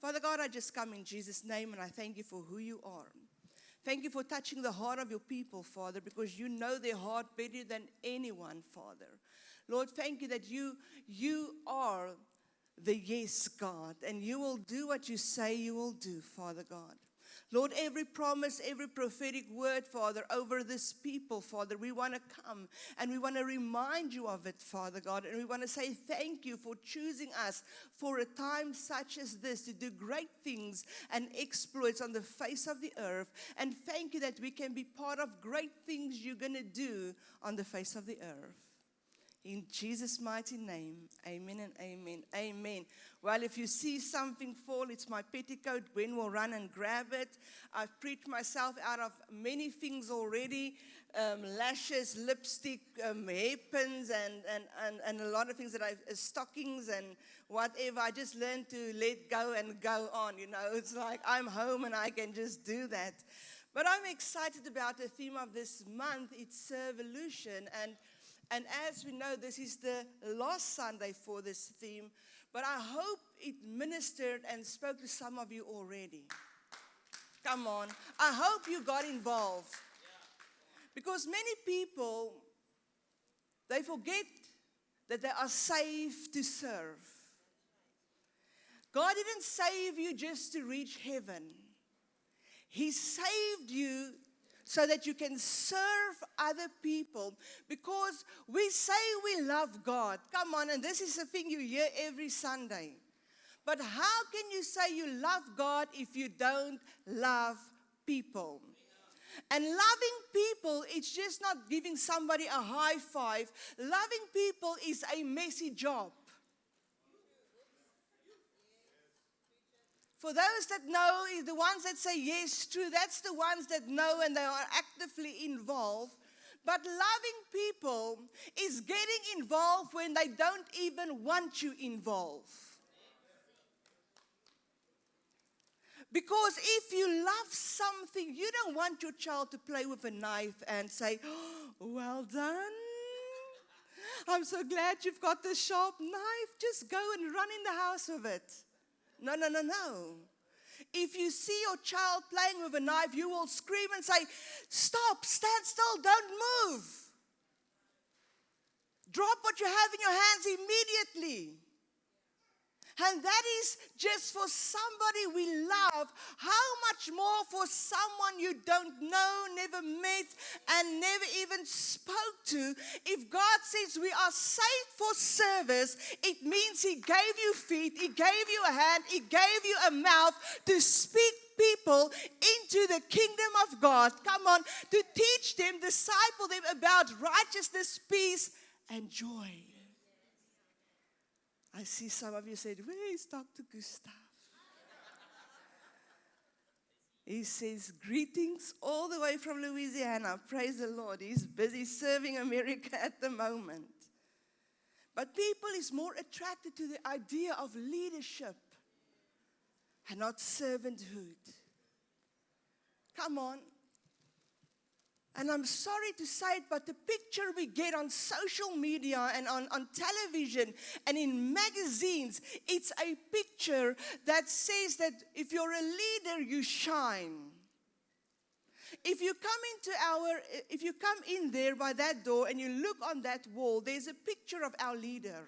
Father God, I just come in Jesus' name and I thank you for who you are. Thank you for touching the heart of your people, Father, because you know their heart better than anyone, Father. Lord, thank you that you are the yes, God, and you will do what you say you will do, Father God. Lord, every promise, every prophetic word, Father, over this people, Father, we want to come and we want to remind you of it, Father God, and we want to say thank you for choosing us for a time such as this to do great things and exploits on the face of the earth, and thank you that we can be part of great things you're going to do on the face of the earth. In Jesus' mighty name, amen and amen. Amen. Well, if you see something fall, it's my petticoat. Gwen will run and grab it. I've preached myself out of many things already. Lashes, lipstick, hairpins, and a lot of things that stockings and whatever. I just learned to let go and go on. You know, it's like I'm home and I can just do that. But I'm excited about the theme of this month. It's Servolution. And as we know, this is the last Sunday for this theme, but I hope it ministered and spoke to some of you already. Come on. I hope you got involved. Because many people, they forget that they are saved to serve. God didn't save you just to reach heaven. He saved you so that you can serve other people, because we say we love God. Come on, and this is a thing you hear every Sunday. But how can you say you love God if you don't love people? And loving people, it's just not giving somebody a high five. Loving people is a messy job. For those that know, the ones that say yes, true, that's the ones that know and they are actively involved. But loving people is getting involved when they don't even want you involved. Because if you love something, you don't want your child to play with a knife and say, oh, well done. I'm so glad you've got this sharp knife. Just go and run in the house with it. No. If you see your child playing with a knife, you will scream and say, stop, stand still, don't move. Drop what you have in your hands immediately. And that is just for somebody we love. How much more for someone you don't know, never met, and never even spoke to? If God says we are saved for service, it means He gave you feet, He gave you a hand, He gave you a mouth to speak people into the kingdom of God. Come on, to teach them, disciple them about righteousness, peace, and joy. I see some of you said, where is Dr. Gustav? He says, greetings all the way from Louisiana. Praise the Lord. He's busy serving America at the moment. But people is more attracted to the idea of leadership and not servanthood. Come on. And I'm sorry to say it, but the picture we get on social media and on television and in magazines, it's a picture that says that if you're a leader, you shine. If you come in there by that door and you look on that wall, there's a picture of our leader.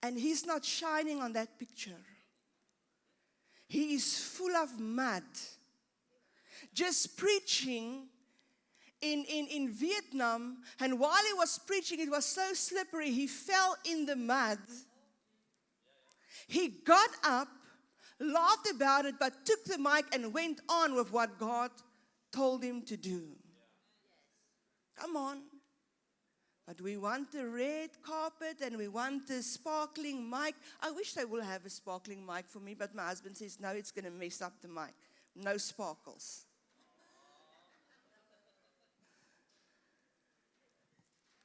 And he's not shining on that picture. He is full of mud. Just preaching in Vietnam, and while he was preaching, it was so slippery, he fell in the mud. He got up, laughed about it, but took the mic and went on with what God told him to do. Come on. But we want the red carpet and we want the sparkling mic. I wish they will have a sparkling mic for me, but my husband says, no, it's going to mess up the mic. No sparkles.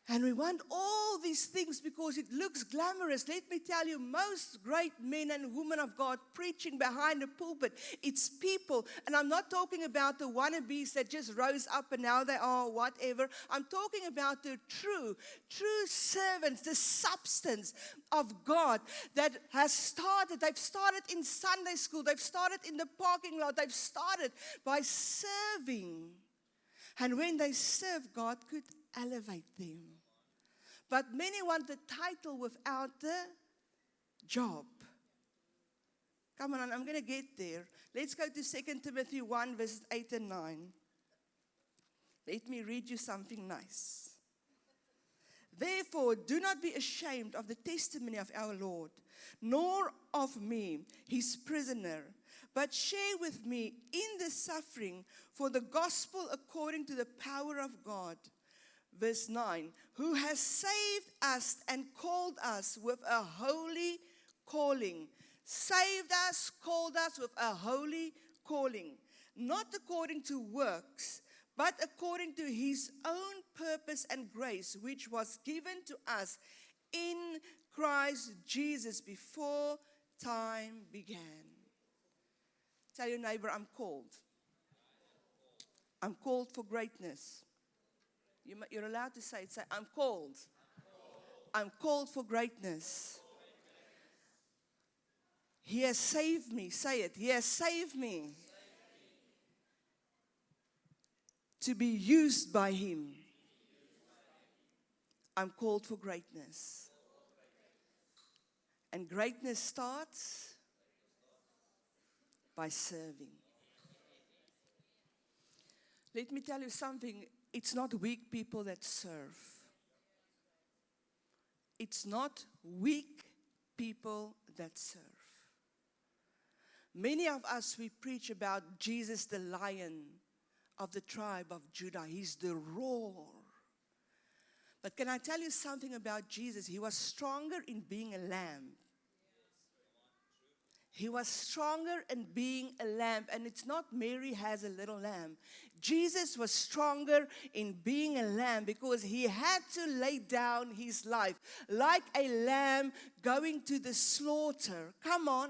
And we want all these things because it looks glamorous. Let me tell you, most great men and women of God preaching behind the pulpit, it's people. And I'm not talking about the wannabes that just rose up and now they are whatever. I'm talking about the true servants, the substance of God that has started. They've started in Sunday school. They've started in the parking lot. They've started by serving. And when they serve, God could elevate them. But many want the title without the job. Come on, I'm going to get there. Let's go to 2 Timothy 1, verses 8 and 9. Let me read you something nice. Therefore, do not be ashamed of the testimony of our Lord, nor of me, his prisoner, but share with me in the suffering for the gospel according to the power of God. Verse 9, who has saved us and called us with a holy calling. Saved us, called us with a holy calling. Not according to works, but according to his own purpose and grace, which was given to us in Christ Jesus before time began. Tell your neighbor, I'm called. I'm called for greatness. You're allowed to say it. Say, I'm called. I'm called for greatness. He has saved me. Say it. He has saved me to be used by him. I'm called for greatness. And greatness starts by serving. Let me tell you something. It's not weak people that serve. It's not weak people that serve. Many of us, we preach about Jesus, the Lion of the tribe of Judah. He's the roar. But can I tell you something about Jesus? He was stronger in being a lamb. He was stronger in being a lamb. And it's not Mary has a little lamb. Jesus was stronger in being a lamb because he had to lay down his life like a lamb going to the slaughter. Come on.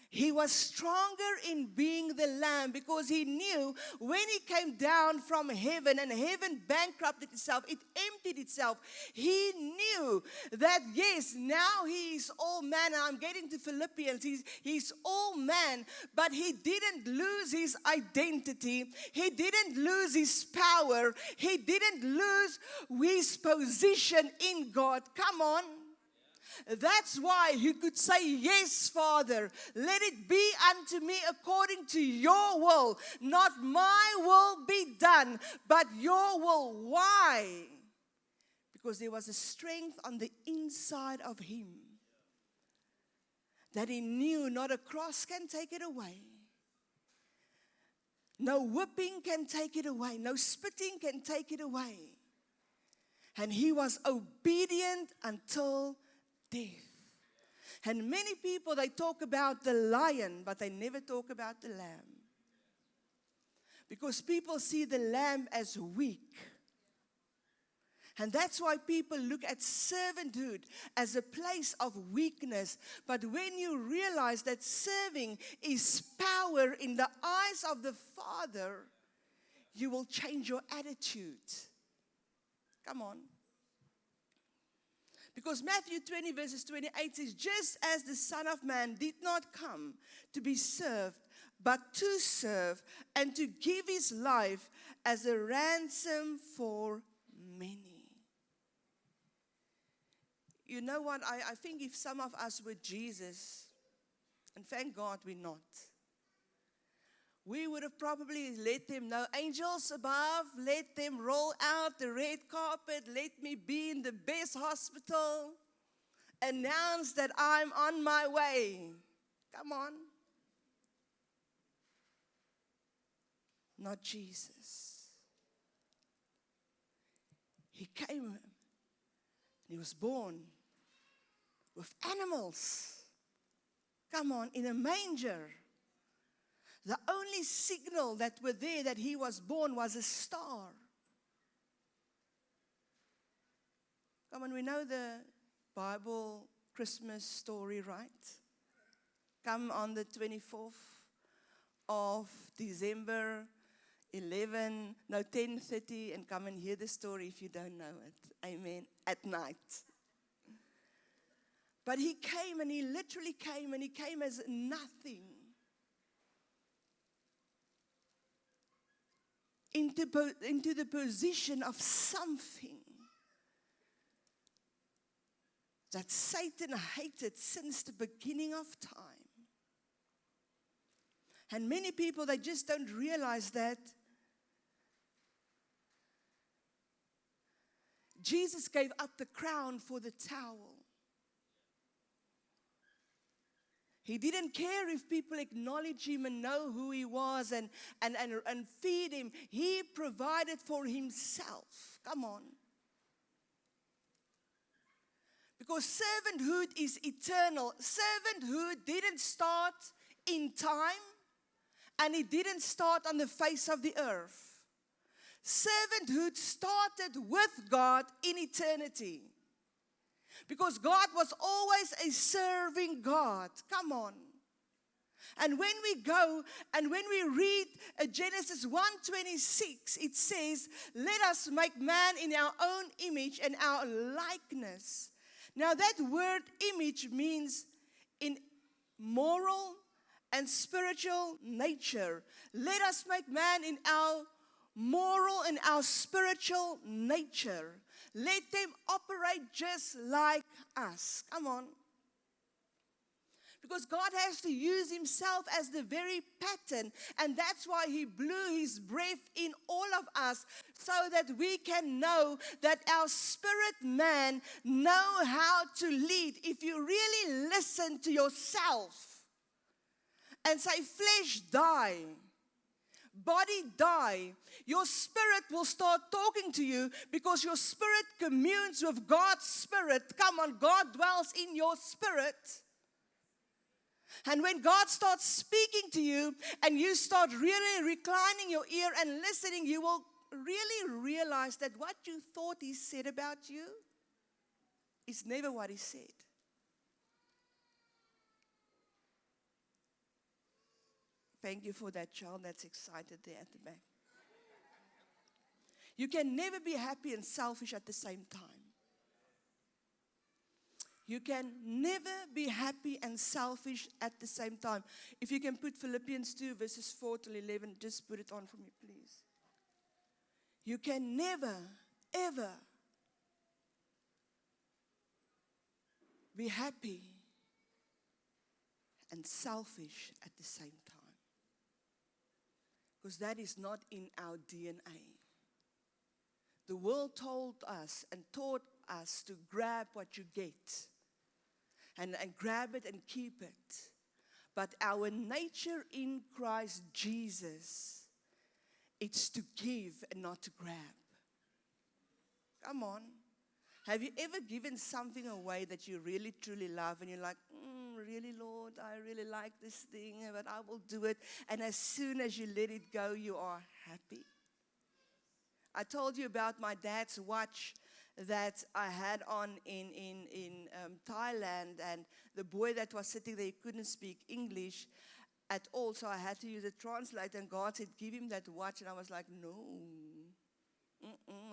He was stronger in being the lamb because he knew when he came down from heaven and heaven bankrupted itself, it emptied itself. He knew that, yes, now he is all man. And I'm getting to Philippians. He's all man, but he didn't lose his identity. He didn't lose his power. He didn't lose his position in God. Come on. That's why he could say, yes, Father, let it be unto me according to your will. Not my will be done, but your will. Why? Because there was a strength on the inside of him that he knew not a cross can take it away. No whipping can take it away. No spitting can take it away. And he was obedient until death. And many people, they talk about the lion, but they never talk about the lamb. Because people see the lamb as weak. And that's why people look at servanthood as a place of weakness. But when you realize that serving is power in the eyes of the Father, you will change your attitude. Come on. Because Matthew 20 verses 28 says, just as the Son of Man did not come to be served, but to serve and to give his life as a ransom for many. You know what? I think if some of us were Jesus, and thank God we're not, we would have probably let them know, angels above, let them roll out the red carpet, let me be in the best hospital, announce that I'm on my way. Come on. Not Jesus. He came, he was born with animals. Come on, in a manger. The only signal that were there that he was born was a star. Come on, we know the Bible Christmas story, right? Come on the 24th of December, 10:30, and come and hear the story if you don't know it. Amen. At night. But he came, and he literally came, and he came as nothing. Into the position of something that Satan hated since the beginning of time. And many people, they just don't realize that Jesus gave up the crown for the towel. He didn't care if people acknowledge him and know who he was and feed him. He provided for himself. Come on. Because servanthood is eternal. Servanthood didn't start in time, and it didn't start on the face of the earth. Servanthood started with God in eternity. Because God was always a serving God. Come on. And when we go and when we read Genesis 1:26, it says, let us make man in our own image and our likeness. Now that word image means in moral and spiritual nature. Let us make man in our moral and our spiritual nature. Let them operate just like us. Come on. Because God has to use himself as the very pattern. And that's why he blew his breath in all of us, so that we can know that our spirit man know how to lead. If you really listen to yourself and say, flesh die, body die, your spirit will start talking to you, because your spirit communes with God's spirit. Come on, God dwells in your spirit. And when God starts speaking to you and you start really reclining your ear and listening, you will really realize that what you thought he said about you is never what he said. Thank you for that child that's excited there at the back. You can never be happy and selfish at the same time. You can never be happy and selfish at the same time. If you can put Philippians 2 verses 4 till 11, just put it on for me, please. You can never, ever be happy and selfish at the same time. Because that is not in our DNA. The world told us and taught us to grab what you get. And grab it and keep it. But our nature in Christ Jesus, it's to give and not to grab. Come on. Have you ever given something away that you really truly love, and you're like, really, Lord, I really like this thing, but I will do it. And as soon as you let it go, you are happy. I told you about my dad's watch that I had on in Thailand, and the boy that was sitting there, he couldn't speak English at all, so I had to use a translator, and God said, give him that watch, and I was like, no,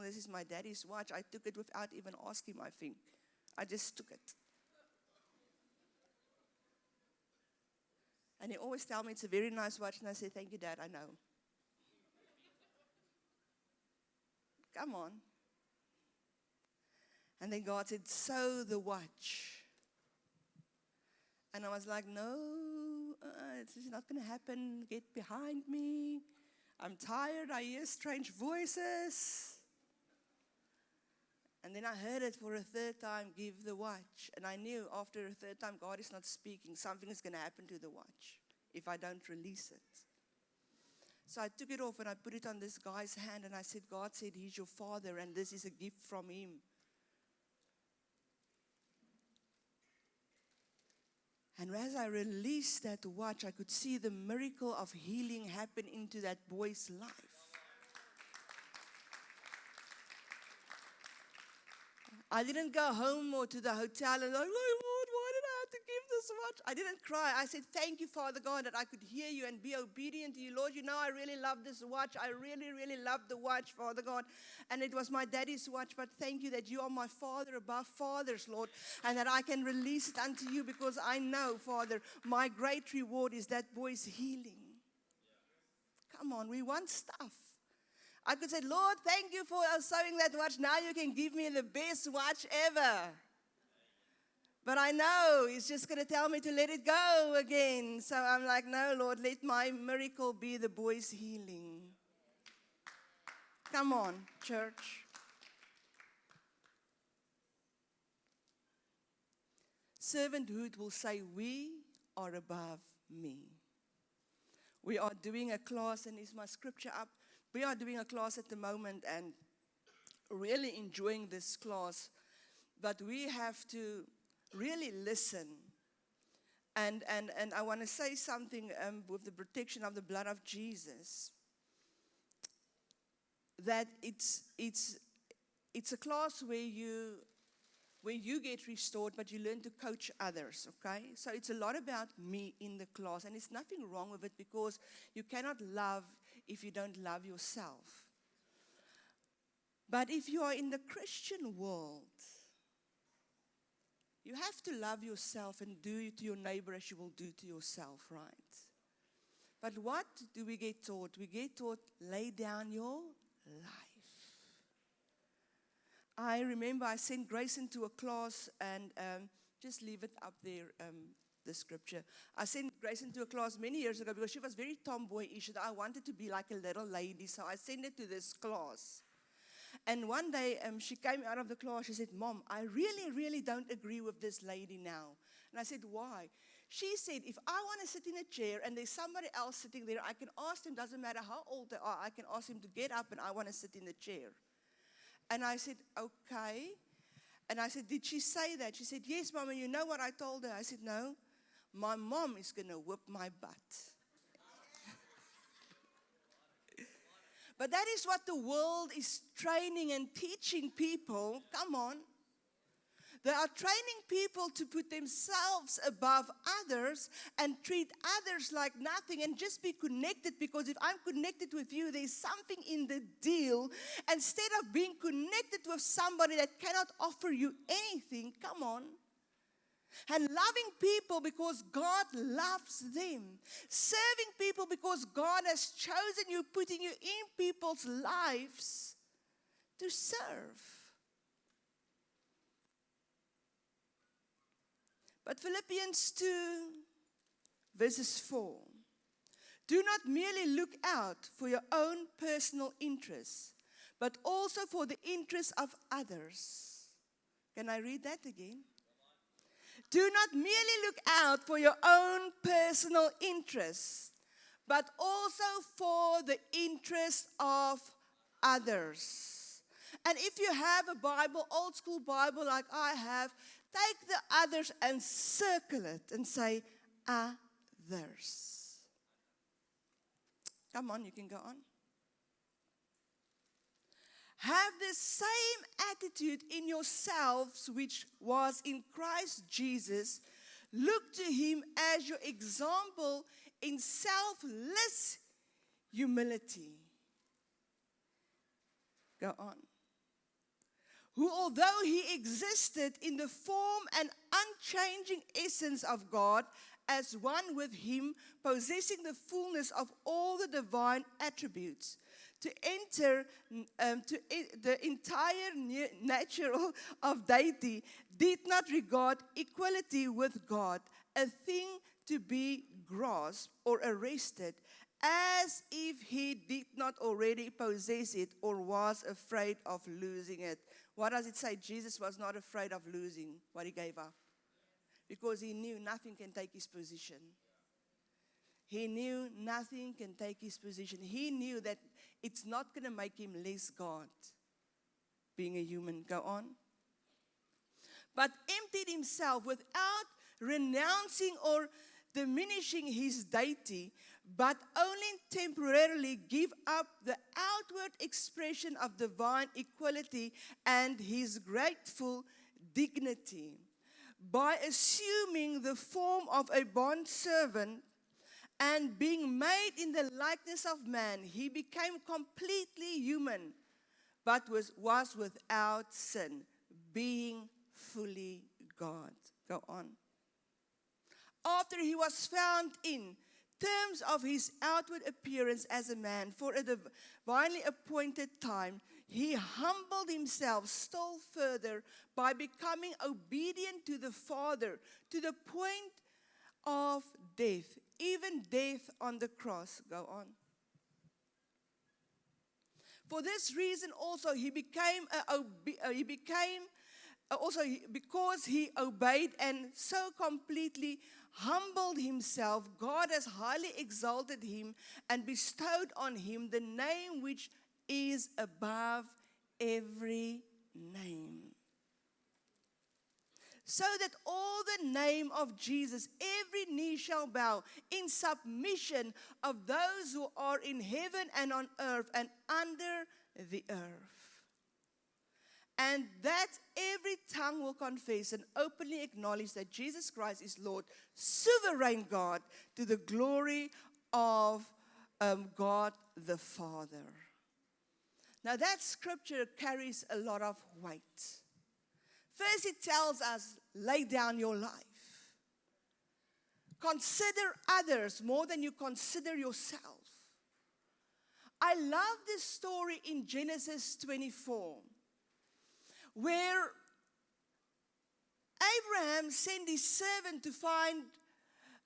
this is my daddy's watch. I took it without even asking, I think. I just took it. And he always tells me it's a very nice watch, and I say, thank you, Dad, I know. Come on. And then God said, sew the watch. And I was like, no, it's not going to happen. Get behind me. I'm tired. I hear strange voices. And then I heard it for a third time, give the watch. And I knew after a third time, God is not speaking. Something is going to happen to the watch if I don't release it. So I took it off and I put it on this guy's hand. And I said, God said, he's your father, and this is a gift from him. And as I released that watch, I could see the miracle of healing happen into that boy's life. I didn't go home or to the hotel and like, Lord, why did I have to give this watch? I didn't cry. I said, thank you, Father God, that I could hear you and be obedient to you. Lord, you know I really love this watch. I really, really love the watch, Father God. And it was my daddy's watch, but thank you that you are my Father above fathers, Lord, and that I can release it unto you because I know, Father, my great reward is that boy's healing. Come on, we want stuff. I could say, Lord, thank you for sewing that watch. Now you can give me the best watch ever. But I know He's just going to tell me to let it go again. So I'm like, no, Lord, let my miracle be the boy's healing. Come on, church. Servanthood will say, we are above me. We are doing a class, and is my scripture up? We are doing a class at the moment and really enjoying this class. But we have to really listen. And I want to say something with the protection of the blood of Jesus. That it's a class where you get restored, but you learn to coach others, okay? So it's a lot about me in the class, and there's nothing wrong with it because you cannot love if you don't love yourself. But if you are in the Christian world, you have to love yourself and do to your neighbor as you will do to yourself, right? But what do we get taught? We get taught, lay down your life. I remember I sent Grace into a class, and just leave it up there, the scripture. I sent Grace into a class many years ago because she was very tomboyish, and I wanted to be like a little lady, so I sent her to this class. And one day she came out of the class, she said, Mom, I really, really don't agree with this lady now. And I said, why? She said, if I want to sit in a chair and there's somebody else sitting there, I can ask them, doesn't matter how old they are, I can ask them to get up and I want to sit in the chair. And I said, okay. And I said, did she say that? She said, yes, Mama, you know what I told her? I said, no, my mom is going to whip my butt. But that is what the world is training and teaching people. Come on. They are training people to put themselves above others and treat others like nothing and just be connected, because if I'm connected with you, there's something in the deal. Instead of being connected with somebody that cannot offer you anything, come on. And loving people because God loves them. Serving people because God has chosen you, putting you in people's lives to serve. But Philippians 2, verses 4. Do not merely look out for your own personal interests, but also for the interests of others. Can I read that again? Do not merely look out for your own personal interests, but also for the interests of others. And if you have a Bible, old school Bible like I have, take the others and circle it and say, others. Come on, you can go on. Have the same attitude in yourselves which was in Christ Jesus. Look to Him as your example in selfless humility. Go on. Who, although He existed in the form and unchanging essence of God, as one with Him, possessing the fullness of all the divine attributes, to enter the entire nature of deity, did not regard equality with God a thing to be grasped or arrested, as if He did not already possess it or was afraid of losing it. What does it say? Jesus was not afraid of losing what He gave up, because He knew nothing can take His position. He knew nothing can take His position. He knew that it's not going to make Him less God, being a human. Go on. But emptied Himself without renouncing or diminishing his deity, but only temporarily give up the outward expression of divine equality and his grateful dignity. By assuming the form of a bondservant and being made in the likeness of man, he became completely human, but was without sin, being fully God. Go on. After he was found in terms of his outward appearance as a man for a divinely appointed time, he humbled himself still further by becoming obedient to the Father to the point of death, even death on the cross. Go on. For this reason also because he obeyed and so completely humbled himself, God has highly exalted him and bestowed on him the name which is above every name. So that all the name of Jesus, every knee shall bow in submission of those who are in heaven and on earth and under the earth. And that every tongue will confess and openly acknowledge that Jesus Christ is Lord, sovereign God, to the glory of God the Father. Now that scripture carries a lot of weight. First, it tells us, lay down your life. Consider others more than you consider yourself. I love this story in Genesis 24, where Abraham sent his servant to find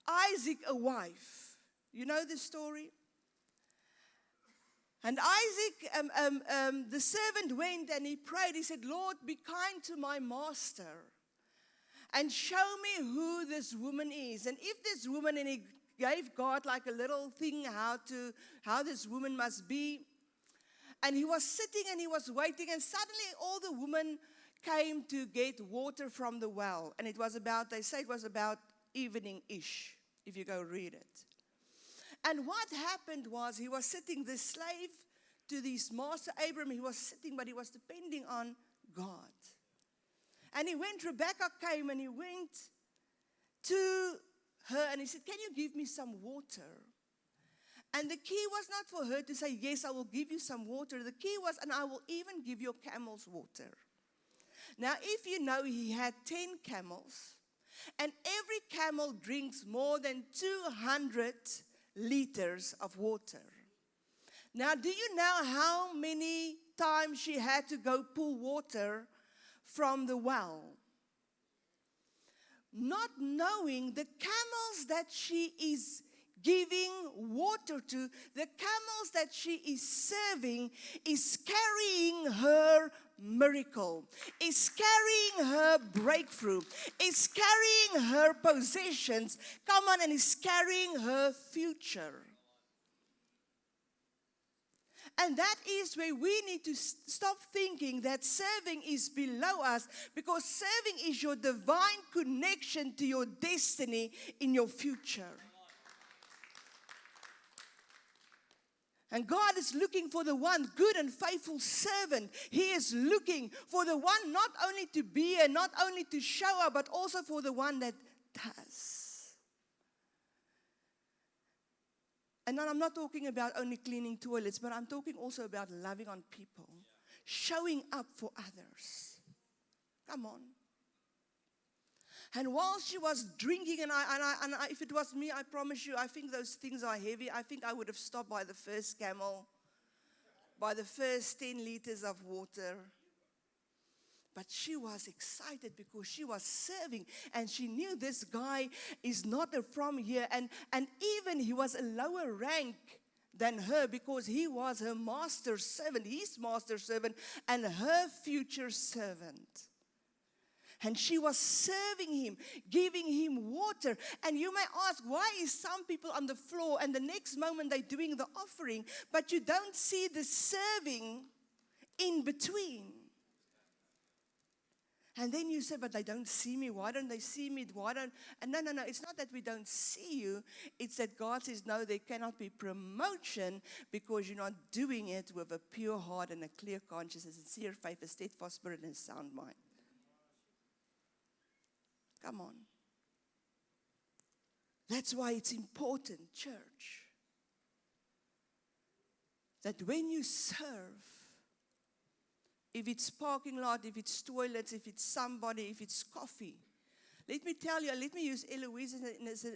Isaac a wife. You know the story? And Isaac, the servant went and he prayed. He said, Lord, be kind to my master and show me who this woman is. And if this woman, and he gave God like a little thing how this woman must be. And he was sitting and he was waiting, and suddenly all the women came to get water from the well. And it was about, they say it was about evening-ish, if you go read it. And what happened was, he was sitting, the slave to this master Abraham, he was sitting, but he was depending on God. And he went, Rebecca came and he went to her and he said, can you give me some water? And the key was not for her to say, yes, I will give you some water. The key was, and I will even give your camels water. Now, if you know, he had 10 camels, and every camel drinks more than 200 liters of water. Now, do you know how many times she had to go pull water from the well? Not knowing the camels that she is giving water to, the camels that she is serving, is carrying her miracle, is carrying her breakthrough, is carrying her possessions, come on, and is carrying her future. And that is where we need to stop thinking that serving is below us, because serving is your divine connection to your destiny in your future. And God is looking for the one good and faithful servant. He is looking for the one not only to be and not only to show up, but also for the one that does. And then I'm not talking about only cleaning toilets, but I'm talking also about loving on people, showing up for others. Come on. And while she was drinking, and I, if it was me, I promise you, I think those things are heavy. I think I would have stopped by the first camel, by the first 10 liters of water. But she was excited because she was serving, and she knew this guy is not from here, and even he was a lower rank than her, because he was her master's servant, his master's servant, and her future servant. And she was serving him, giving him water. And you may ask, why is some people on the floor and the next moment they're doing the offering, but you don't see the serving in between? And then you say, but they don't see me. Why don't they see me? And no. It's not that we don't see you. It's that God says, no, there cannot be promotion because you're not doing it with a pure heart and a clear conscience, a sincere faith, a steadfast spirit, and a sound mind. Come on. That's why it's important, church, that when you serve, if it's parking lot, if it's toilets, if it's somebody, if it's coffee. Let me tell you, let me use Eloise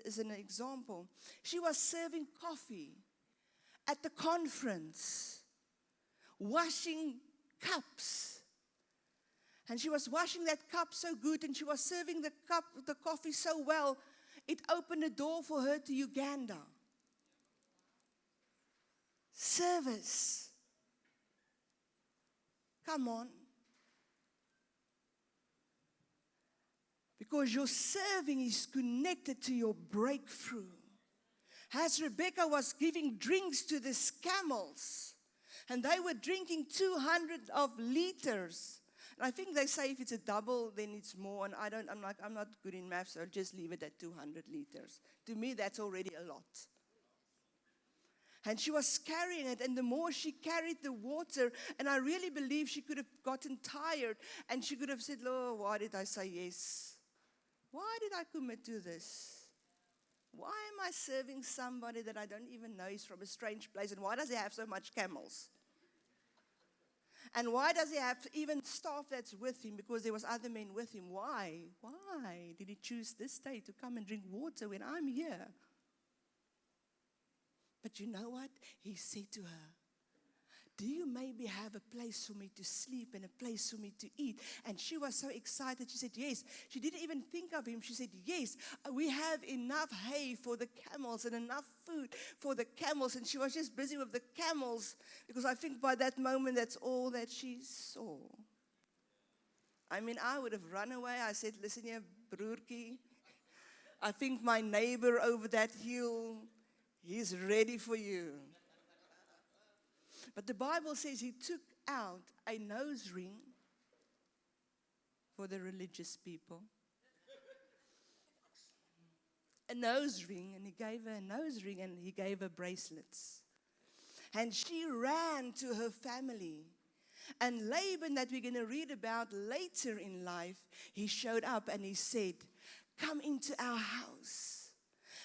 as an example. She was serving coffee at the conference, washing cups. And she was washing that cup so good, and she was serving the coffee so well, it opened a door for her to Uganda. Service. Come on. Because your serving is connected to your breakthrough. As Rebecca was giving drinks to these camels, and they were drinking 200 of liters. And I think they say if it's a double, then it's more. And I'm not good in math, so I'll just leave it at 200 liters. To me, that's already a lot. And she was carrying it, and the more she carried the water, and I really believe she could have gotten tired, and she could have said, Lord, why did I say yes? Why did I commit to this? Why am I serving somebody that I don't even know is from a strange place, and why does he have so much camels? And why does he have even staff that's with him? Because there was other men with him. Why? Why did he choose this day to come and drink water when I'm here? But you know what? He said to her, do you maybe have a place for me to sleep and a place for me to eat? And she was so excited. She said, yes. She didn't even think of him. She said, yes, we have enough hay for the camels and enough food for the camels. And she was just busy with the camels because I think by that moment, that's all that she saw. I mean, I would have run away. I said, listen here, broertjie. I think my neighbor over that hill, he's ready for you. But the Bible says he took out a nose ring for the religious people. A nose ring, and he gave her a nose ring and he gave her bracelets. And she ran to her family. And Laban, that we're going to read about later in life, he showed up and he said, come into our house.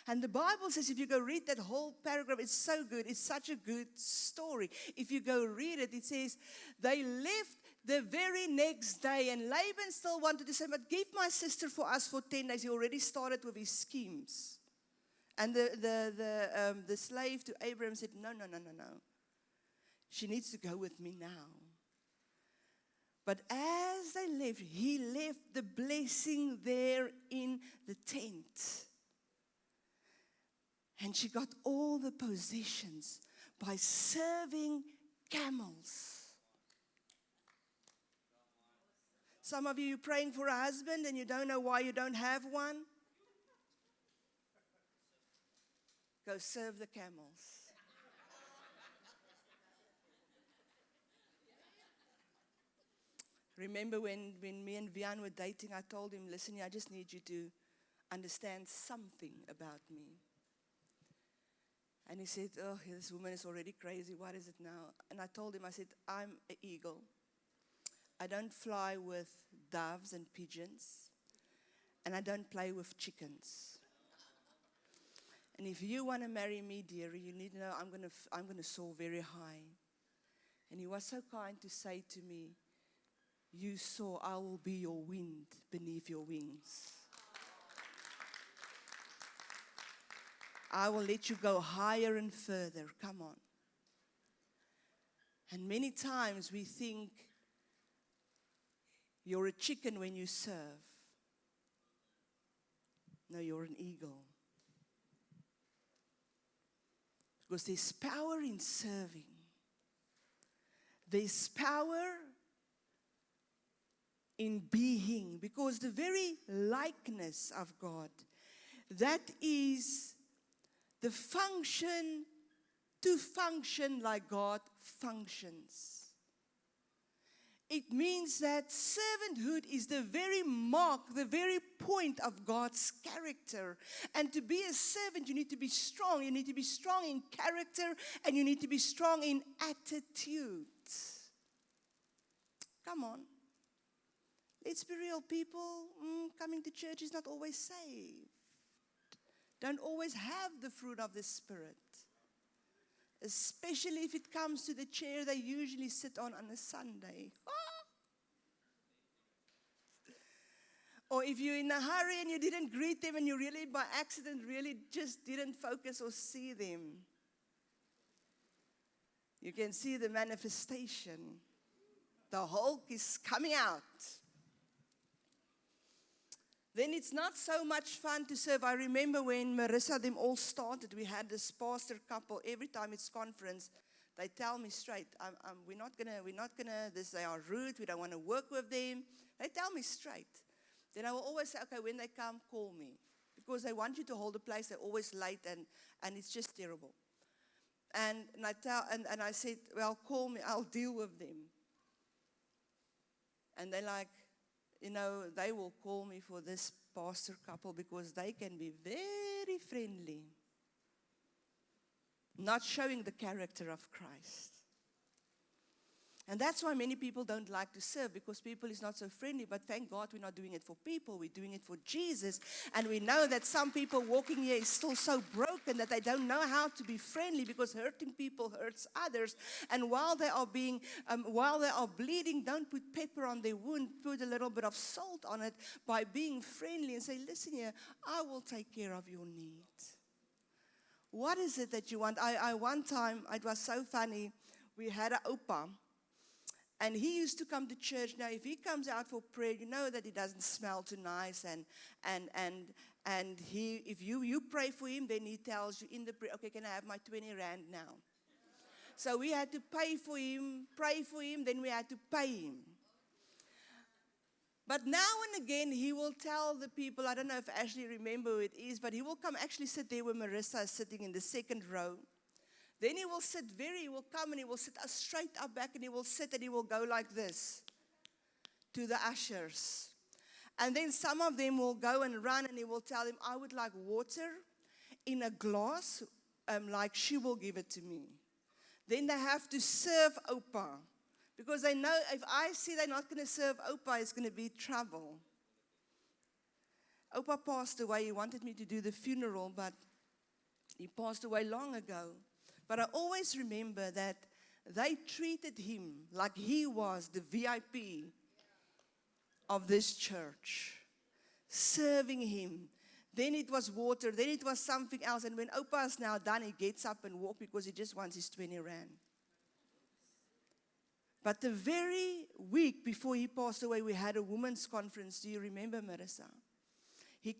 And the Bible says, if you go read that whole paragraph, it's so good. It's such a good story. If you go read it, it says, they left the very next day. And Laban still wanted to say, but give my sister for us for 10 days. He already started with his schemes. And the slave to Abraham said, no. She needs to go with me now. But as they left, he left the blessing there in the tent. And she got all the possessions by serving camels. Some of you are praying for a husband and you don't know why you don't have one. Go serve the camels. Remember when me and Vian were dating, I told him, listen, I just need you to understand something about me. And he said, oh, this woman is already crazy. What is it now? And I told him, I said, I'm an eagle. I don't fly with doves and pigeons. And I don't play with chickens. And if you want to marry me, dearie, you need to know I'm going to soar very high. And he was so kind to say to me, you soar, I will be your wind beneath your wings. I will let you go higher and further. Come on. And many times we think you're a chicken when you serve. No, you're an eagle. Because there's power in serving. There's power in being. Because the very likeness of God, that is the function to function like God functions. It means that servanthood is the very mark, the very point of God's character. And to be a servant, you need to be strong. You need to be strong in character, and you need to be strong in attitude. Come on. Let's be real, people. Coming to church is not always saved. Don't always have the fruit of the Spirit. Especially if it comes to the chair they usually sit on a Sunday. Or if you're in a hurry and you didn't greet them and you really by accident really just didn't focus or see them. You can see the manifestation. The Hulk is coming out. Then it's not so much fun to serve. I remember when Marissa, them all started, we had this pastor couple. Every time it's conference, they tell me straight, we're not gonna, they are rude, we don't want to work with them. They tell me straight. Then I will always say, okay, when they come, call me. Because they want you to hold a place, they're always late, and it's just terrible. And I said, well, call me, I'll deal with them. And they're like, they will call me for this pastor couple because they can be very friendly, not showing the character of Christ. And that's why many people don't like to serve, because people is not so friendly. But thank God we're not doing it for people, we're doing it for Jesus. And we know that some people walking here is still so broken that they don't know how to be friendly, because hurting people hurts others. And while they are bleeding, don't put pepper on their wound, put a little bit of salt on it by being friendly and say, listen here, I will take care of your need. What is it that you want? I one time, it was so funny, we had an opa. And he used to come to church. Now, if he comes out for prayer, you know that he doesn't smell too nice. And if you pray for him, then he tells you in the prayer, okay, can I have my 20 rand now? So we had to pay for him, pray for him, then we had to pay him. But now and again, he will tell the people, I don't know if Ashley remember who it is, but he will come actually sit there where Marissa is sitting in the second row. Then he will come and he will sit straight up back, and he will sit and he will go like this to the ushers. And then some of them will go and run, and he will tell them, I would like water in a glass, like she will give it to me. Then they have to serve Opa, because they know if I see they're not going to serve Opa, it's going to be trouble. Opa passed away. He wanted me to do the funeral, but he passed away long ago. But I always remember that they treated him like he was the VIP of this church, serving him. Then it was water, then it was something else. And when Opa is now done, he gets up and walks because he just wants his 20 rand. But the very week before he passed away, we had a women's conference. Do you remember, Marissa? He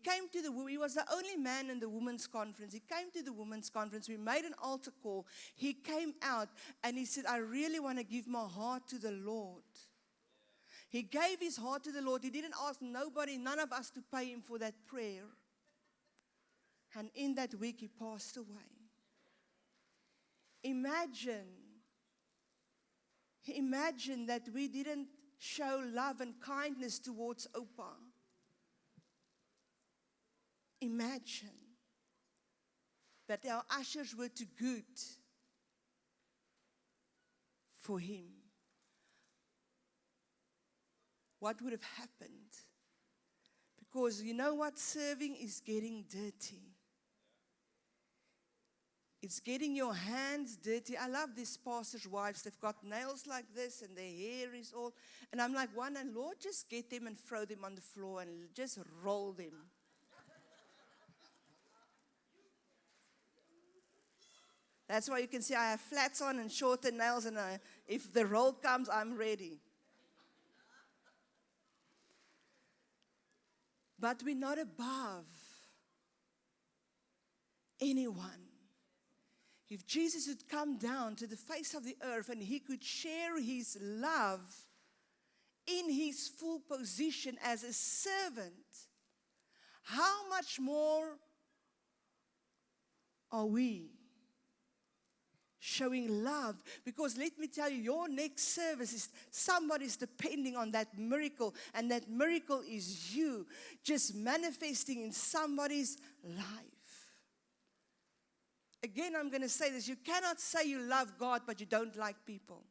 was the only man in the women's conference. He came to the women's conference. We made an altar call. He came out and he said, I really want to give my heart to the Lord. He gave his heart to the Lord. He didn't ask none of us to pay him for that prayer. And in that week, he passed away. Imagine that we didn't show love and kindness towards Opa. Imagine that our ushers were too good for him. What would have happened? Because you know what? Serving is getting dirty. It's getting your hands dirty. I love these pastors' wives. They've got nails like this and their hair is all. And I'm like, Lord, just get them and throw them on the floor and just roll them. That's why you can see I have flats on and shorter nails, and if the roll comes, I'm ready. But we're not above anyone. If Jesus would come down to the face of the earth and he could share his love in his full position as a servant, how much more are we showing love. Because let me tell you, your next service is somebody's depending on that miracle, and that miracle is you just manifesting in somebody's life. Again, I'm going to say this. You cannot say you love God, but you don't like people.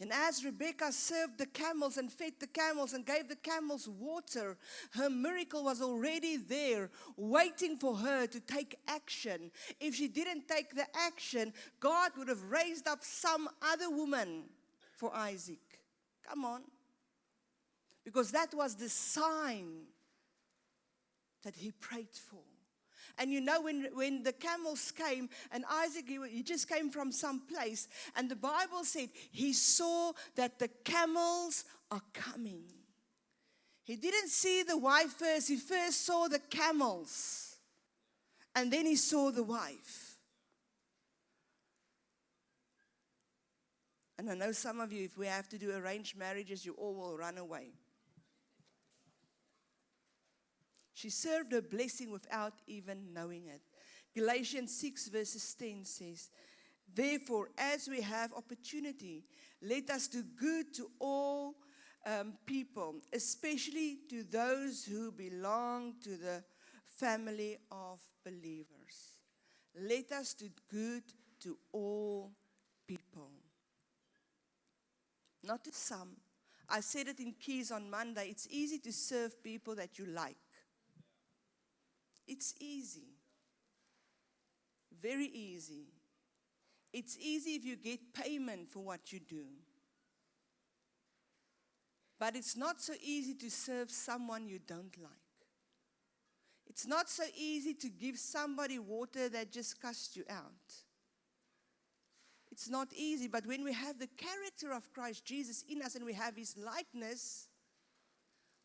And as Rebecca served the camels and fed the camels and gave the camels water, her miracle was already there, waiting for her to take action. If she didn't take the action, God would have raised up some other woman for Isaac. Come on. Because that was the sign that he prayed for. And you know, when the camels came, and Isaac, he just came from some place, and the Bible said he saw that the camels are coming. He didn't see the wife first. He first saw the camels, and then he saw the wife. And I know some of you, if we have to do arranged marriages, you all will run away. She served her blessing without even knowing it. Galatians 6 verses 10 says, therefore, as we have opportunity, let us do good to all people, especially to those who belong to the family of believers. Let us do good to all people. Not to some. I said it in Keys on Monday. It's easy to serve people that you like. It's easy. Very easy. It's easy if you get payment for what you do. But it's not so easy to serve someone you don't like. It's not so easy to give somebody water that just cussed you out. It's not easy, but when we have the character of Christ Jesus in us and we have his likeness,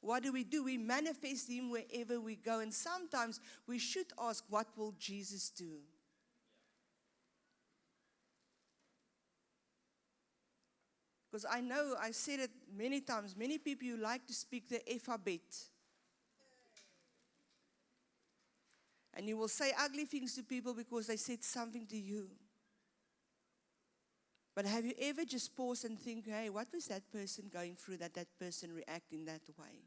what do? We manifest him wherever we go. And sometimes we should ask, what will Jesus do? Because I know, I said it many times, many people you like to speak the alphabet. And you will say ugly things to people because they said something to you. But have you ever just paused and think, hey, what was that person going through that person reacting that way?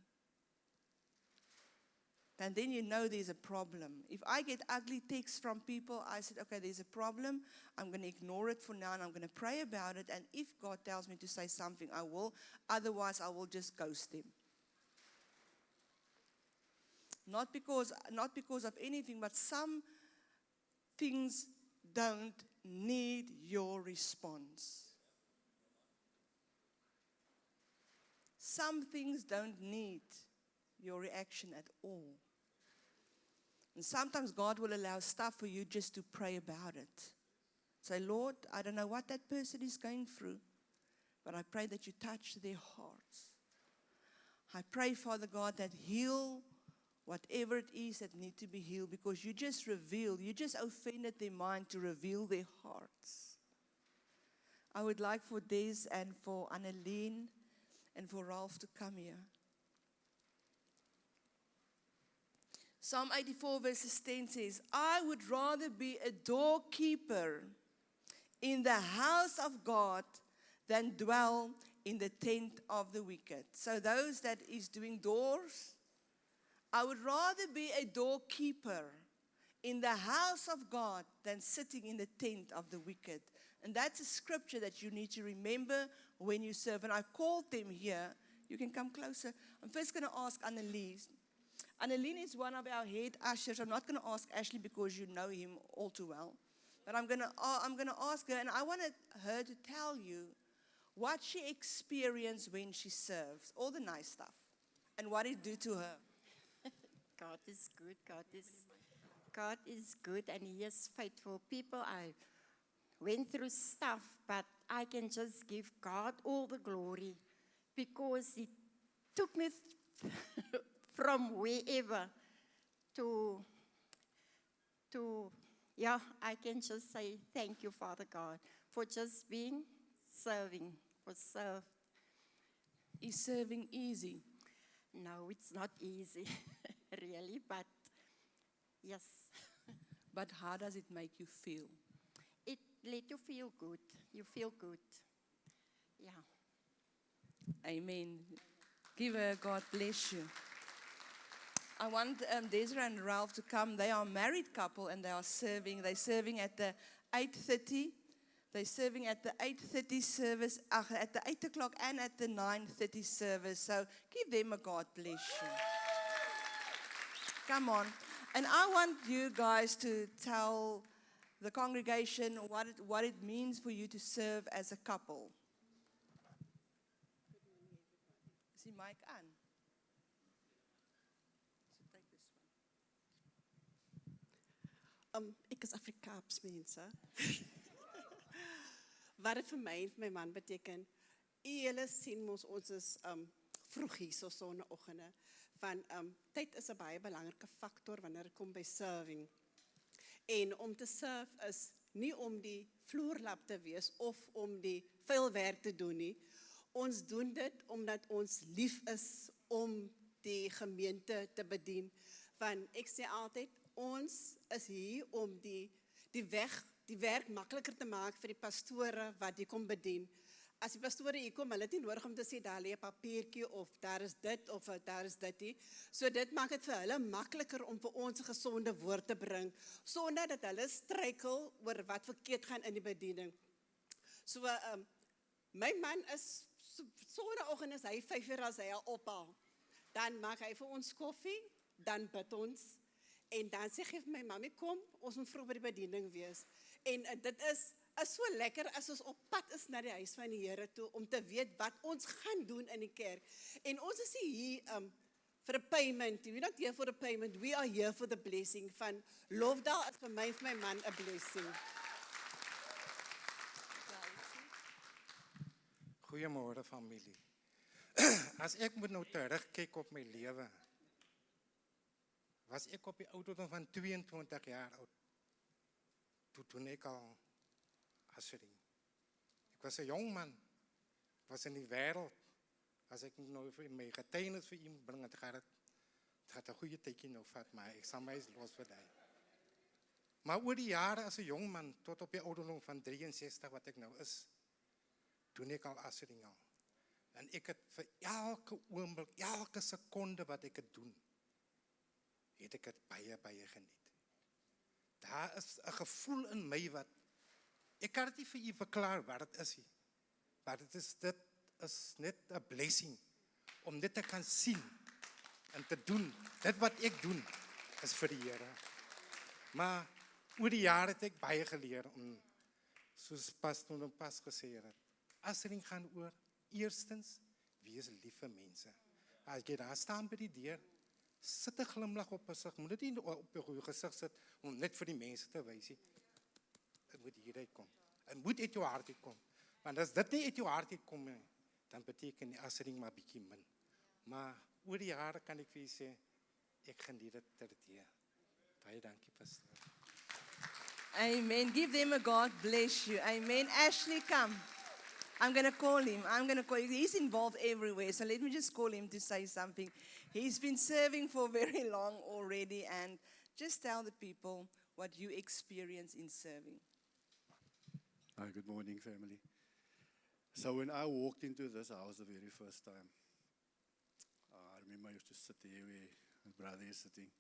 And then you know there's a problem. If I get ugly texts from people, I said, okay, there's a problem. I'm going to ignore it for now, and I'm going to pray about it. And if God tells me to say something, I will. Otherwise, I will just ghost them. Not because of anything, but some things don't need your response. Some things don't need your reaction at all. And sometimes God will allow stuff for you just to pray about it. Say, Lord, I don't know what that person is going through, but I pray that you touch their hearts. I pray, Father God, that heal whatever it is that needs to be healed, because you just offended their mind to reveal their hearts. I would like for Des and for Annelien and for Ralph to come here. Psalm 84 verses 10 says, I would rather be a doorkeeper in the house of God than dwell in the tent of the wicked. So those that is doing doors, I would rather be a doorkeeper in the house of God than sitting in the tent of the wicked. And that's a scripture that you need to remember when you serve. And I called them here. You can come closer. I'm first going to ask Annelien. Annelien is one of our head ushers. I'm not going to ask Ashley because you know him all too well. But I'm going to ask her, and I want her to tell you what she experienced when she serves, all the nice stuff, and what it do to her. God is good. God is good, and he is faithful. People, I went through stuff, but I can just give God all the glory because he took me from wherever to I can just say thank you, Father God, for just being serving, for serve. Is serving easy? No, it's not easy, really, but yes. but how does it make you feel? It let you feel good. You feel good. Yeah. Amen. Give her, God bless you. I want Desiree and Ralph to come. They are a married couple and they are serving. They're serving at the 8:30. They're serving at the 8:30 service, at the 8 o'clock and at the 9:30 service. So give them a God bless you. Come on. And I want you guys to tell the congregation what it means for you to serve as a couple. Is die mic aan? So take this one. Ek is Afrikaans mense. Wat dit vir my en vir my man beteken, julle sien ons is vroeg hier so sonneoggende. Van tyd is 'n baie belangrike faktor wanneer dit kom by serving. En om te serve is nie om die vloerlap te wees of om die vuil werk te doen nie. Ons doen dit omdat ons lief is om die gemeente te bedien. Want ek sê altyd, ons is hier om die werk makliker te maak vir die pastore wat die kom bedien. As die pastore hier kom, hulle het nie nodig om te sê, daar lê 'n papiertjie, of daar is dit, of daar is dit nie. So dit maak dit vir hulle makliker om vir ons 'n gesonde woord te bring, sonder dat hulle struikel oor wat verkeerd gaan in die bediening. So, my man is, sonneoggend is hy 5:00 as hy al ophaal. Dan maak hy vir ons koffie, dan bid ons, en dan sê hy vir my, mami, kom, ons moet vroeg by die bediening wees. En dit is so lekker as ons op pad is na die huis van die Here toe, om te weet wat ons gaan doen in die kerk. En ons is nie hier vir 'n payment. We're not here for a payment. We are here for the blessing. Van Lofdal is vir my en vir my man 'n blessing. Goeiemôre familie. As ek moet nou terugkyk op my lewe, was ek op die ouderdom van 22 jaar oud. Toen ek al ushering. Ek was 'n jong man, was in die wêreld. As ek nou vir my getuienis vir iemand bring, het gaat 'n goeie tydjie nou vat, maar ek sal my los vir daai. Maar oor die jare as 'n jong man, tot op die ouderdom van 63 wat ek nou is, toen ek al ushering al. En ek het vir elke oomblik, elke sekonde wat ek het doen, het ek het baie geniet. Daar is 'n gevoel in my wat, ek kan dit nie vir u verklaar wat dit is nie. Maar dit is net 'n blessing, om dit te kan sien, en te doen. Dit wat ek doen, is vir die Here. Maar oor die jare het ek baie geleer, om, soos Pastor pas gesê het, ushering gaan oor, eerstens, wees lief vir mense. As jy daar staan by die deur, sit 'n glimlag op jou gesig, moet dit nie op jou gesig sit, om net vir die mense te wys nie. Het moet hieruit kom. Het moet uit jou hart uitkom. Want as dit nie uit jou hart uitkom, dan beteken die ushering maar bietjie min. Maar oor die jare kan ek vir julle sê, ek geniet dit terdeë. Baie dankie, pastor. Amen. Give them a God bless you. Amen. Ashley, come. I'm going to call him. He's involved everywhere. So let me just call him to say something. He's been serving for very long already. And just tell the people what you experience in serving. Hi, good morning, family. So when I walked into this house the very first time, I remember I used to sit there where my brother is sitting.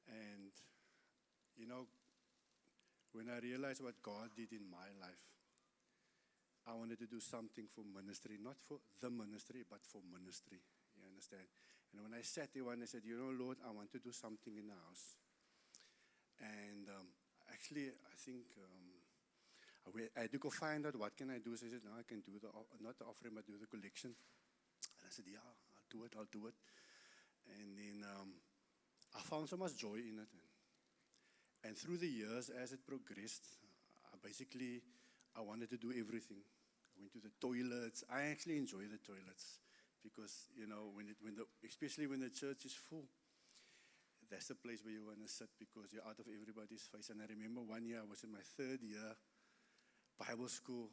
And, you know, when I realized what God did in my life, I wanted to do something for ministry, not for the ministry, but for ministry. You understand? And when I sat there, I said, you know, Lord, I want to do something in the house. And actually, I think I had to go find out what can I do. So I said, no, I can do not the offering, but do the collection. And I said, yeah, I'll do it. And then I found so much joy in it. And through the years, as it progressed, I wanted to do everything. I went to the toilets. I actually enjoy the toilets because, you know, especially when the church is full, that's the place where you want to sit because you're out of everybody's face. And I remember one year I was in my 3rd year Bible school,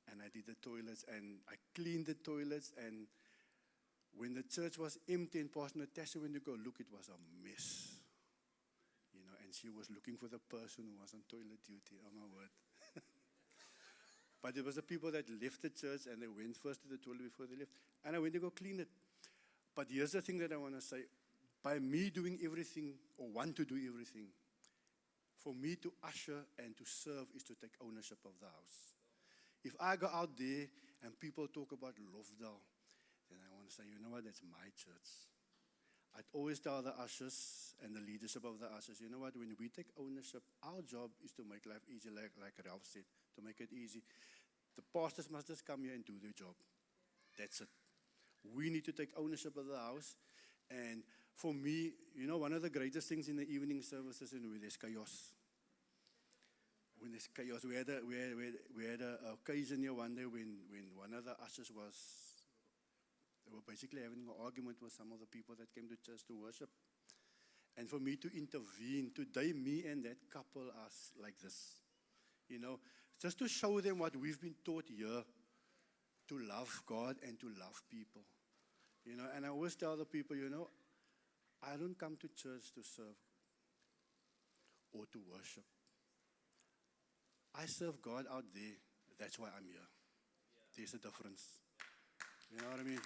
and I did the toilets, and I cleaned the toilets, and when the church was empty, and Pastor Natasha, when you go look, it was a mess. You know, and she was looking for the person who was on toilet duty. Oh, my word. But it was the people that left the church and they went first to the toilet before they left. And I went to go clean it. But here's the thing that I want to say. By me doing everything or want to do everything, for me to usher and to serve is to take ownership of the house. If I go out there and people talk about Lovedale, then I want to say, you know what, that's my church. I'd always tell the ushers and the leadership of the ushers, you know what, when we take ownership, our job is to make life easy, like Ralph said, to make it easy. The pastors must just come here and do their job. That's it. We need to take ownership of the house. And for me, you know, one of the greatest things in the evening services is when there's chaos. When there's chaos, we had an occasion here one day when one of the ushers they were basically having an argument with some of the people that came to church to worship. And for me to intervene, today me and that couple are like this. You know, just to show them what we've been taught here, to love God and to love people. You know, and I always tell the people, you know, I don't come to church to serve or to worship. I serve God out there. That's why I'm here. There's a difference. You know what I mean?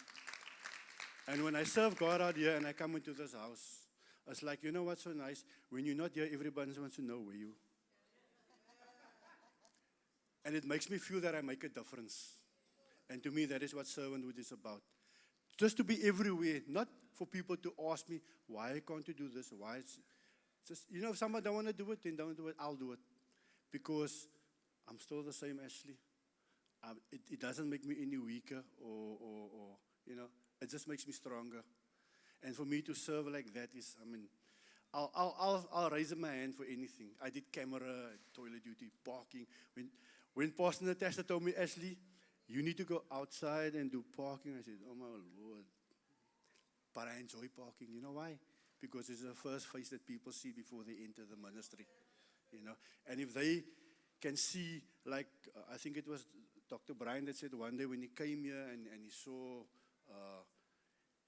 And when I serve God out here and I come into this house, it's like, you know what's so nice? When you're not here, everybody wants to know where you. And it makes me feel that I make a difference. And to me, that is what servanthood is about. Just to be everywhere, not for people to ask me, why can't you do this? Why? It's just, you know, if someone don't want to do it, then don't do it. I'll do it. Because I'm still the same Ashley. It doesn't make me any weaker or, you know, it just makes me stronger. And for me to serve like that is, I mean, I'll raise my hand for anything. I did camera, toilet duty, parking. When Pastor Natasha told me, Ashley, you need to go outside and do parking, I said, oh my Lord. But I enjoy parking. You know why? Because it's the first face that people see before they enter the ministry. You know, and if they can see, like, I think it was Dr. Brian that said one day when he came here and he saw,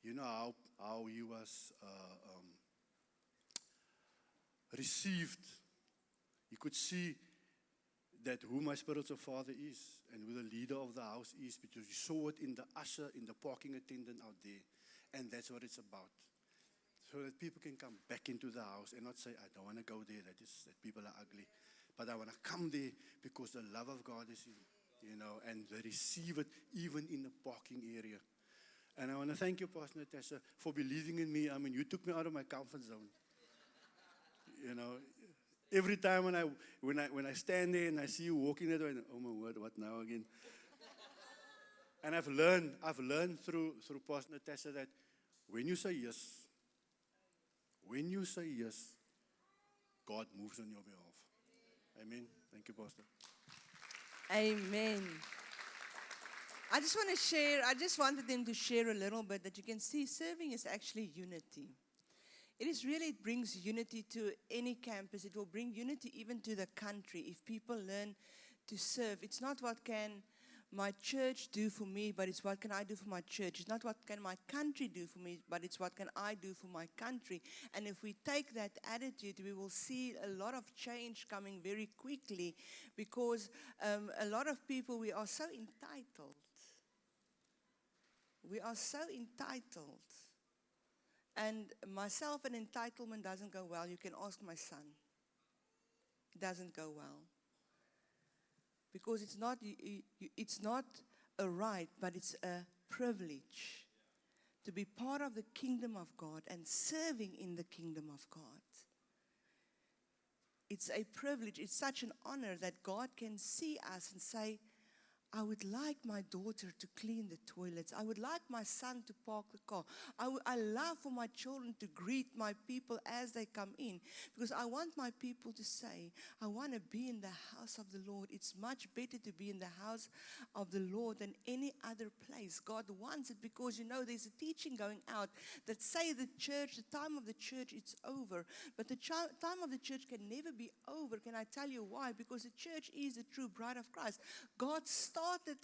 you know, how he was received. He could see that who my spiritual father is and who the leader of the house is, because you saw it in the usher, in the parking attendant out there. And that's what it's about. So that people can come back into the house and not say, I don't want to go there, that people are ugly. But I want to come there because the love of God is in, you know, and they receive it even in the parking area. And I want to thank you, Pastor Natasha, for believing in me. I mean, you took me out of my comfort zone. You know, every time when I stand there and I see you walking that way, oh my word, what now again? And I've learned through Pastor Natasha that when you say yes, God moves on your behalf. Amen. Thank you, Pastor. Amen. I just wanted them to share a little bit that you can see serving is actually unity. It brings unity to any campus. It will bring unity even to the country if people learn to serve. It's not what can my church do for me, but it's what can I do for my church. It's not what can my country do for me, but it's what can I do for my country. And if we take that attitude, we will see a lot of change coming very quickly, because a lot of people, we are so entitled. We are so entitled. And myself and entitlement doesn't go well. You can ask my son. It doesn't go well. Because it's not a right, but it's a privilege to be part of the kingdom of God and serving in the kingdom of God. It's a privilege. It's such an honor that God can see us and say, I would like my daughter to clean the toilets. I would like my son to park the car. I love for my children to greet my people as they come in, because I want my people to say, I want to be in the house of the Lord. It's much better to be in the house of the Lord than any other place. God wants it, because, you know, there's a teaching going out that say the time of the church, it's over. But the time of the church can never be over. Can I tell you why? Because the church is the true bride of Christ. God started started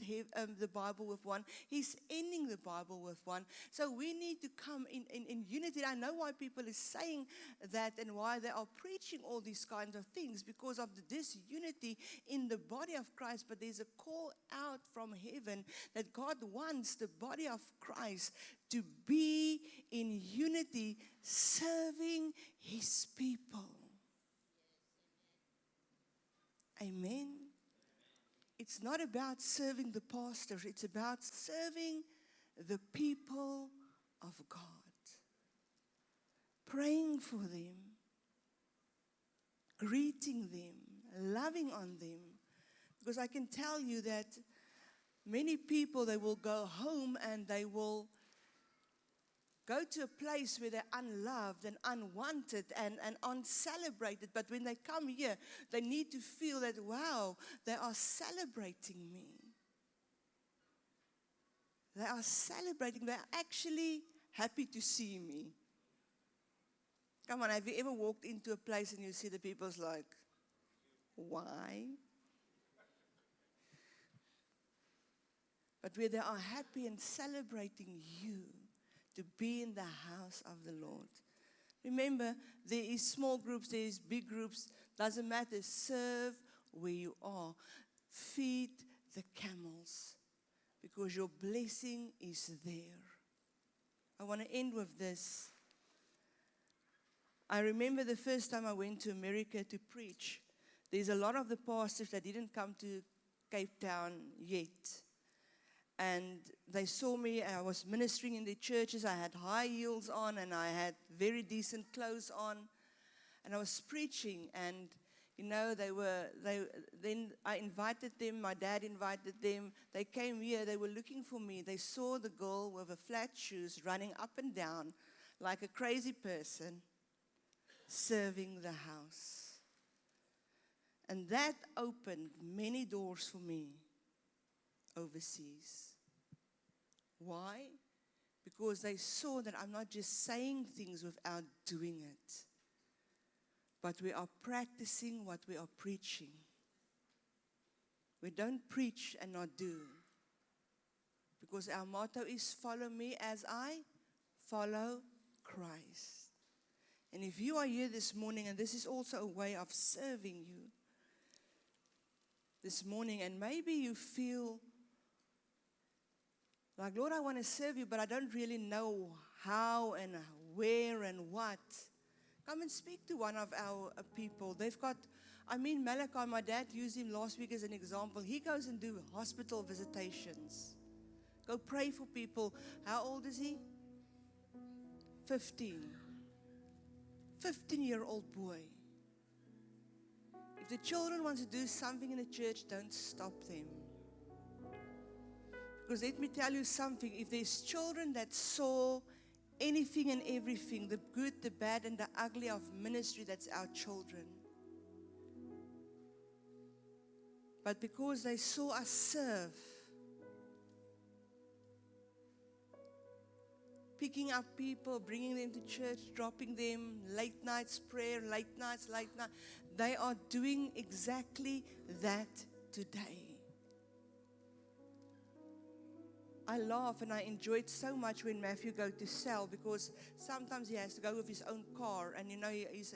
the Bible with one. He's ending the Bible with one. So we need to come in unity. I know why people are saying that and why they are preaching all these kinds of things, because of the disunity in the body of Christ. But there's a call out from heaven that God wants the body of Christ to be in unity, serving His people. Amen. It's not about serving the pastors. It's about serving the people of God. Praying for them, greeting them, loving on them. Because I can tell you that many people, they will go home and they will go to a place where they're unloved and unwanted and uncelebrated. But when they come here, they need to feel that, wow, they are celebrating me. They are celebrating. They are actually happy to see me. Come on, have you ever walked into a place and you see the people's like, why? But where they are happy and celebrating you to be in the house of the Lord. Remember, there is small groups, there is big groups. Doesn't matter. Serve where you are. Feed the camels, because your blessing is there. I want to end with this. I remember the first time I went to America to preach. There's a lot of the pastors that didn't come to Cape Town yet. And they saw me, I was ministering in the churches. I had high heels on and I had very decent clothes on. And I was preaching, and then I invited them, my dad invited them. They came here, they were looking for me. They saw the girl with the flat shoes running up and down like a crazy person, serving the house. And that opened many doors for me overseas. Why? Because they saw that I'm not just saying things without doing it, but we are practicing what we are preaching. We don't preach and not do, because our motto is follow me as I follow Christ. And if you are here this morning, and this is also a way of serving you this morning, and maybe you feel like, Lord, I want to serve you, but I don't really know how and where and what. Come and speak to one of our people. They've got, Malachi, my dad used him last week as an example. He goes and do hospital visitations. Go pray for people. How old is he? 15. 15-year-old boy. If the children want to do something in the church, don't stop them. Because let me tell you something, if there's children that saw anything and everything, the good, the bad, and the ugly of ministry, that's our children. But because they saw us serve, picking up people, bringing them to church, dropping them, late nights prayer, late nights, they are doing exactly that today. I laugh and I enjoy it so much when Matthew goes to sell, because sometimes he has to go with his own car, and he's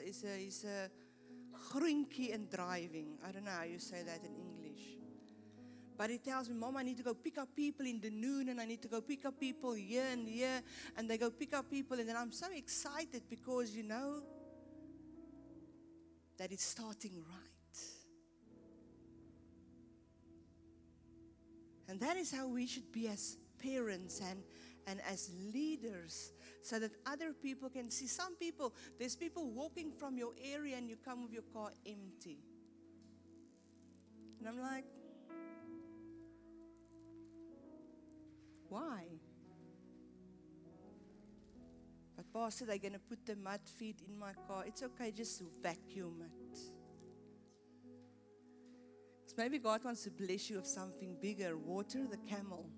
a groentjie in driving. I don't know how you say that in English. But he tells me, Mom, I need to go pick up people in the noon, and I need to go pick up people here and here, and they go pick up people, and then I'm so excited because that it's starting right. And that is how we should be as parents and as leaders, so that other people can see. There's people walking from your area and you come with your car empty. And I'm like, why? But Pastor, they're going to put the mud feed in my car. It's okay, just vacuum it. So maybe God wants to bless you with something bigger. Water the camel.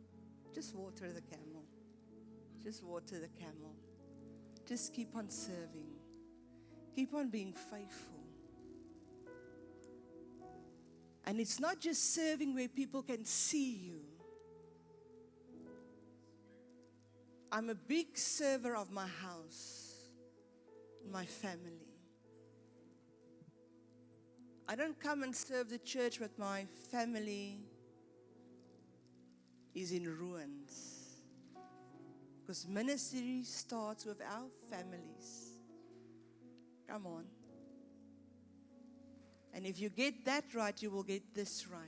Just water the camel. Just water the camel. Just keep on serving. Keep on being faithful. And it's not just serving where people can see you. I'm a big server of my house, my family. I don't come and serve the church, but my family is in ruins. Because ministry starts with our families. Come on. And if you get that right, you will get this right.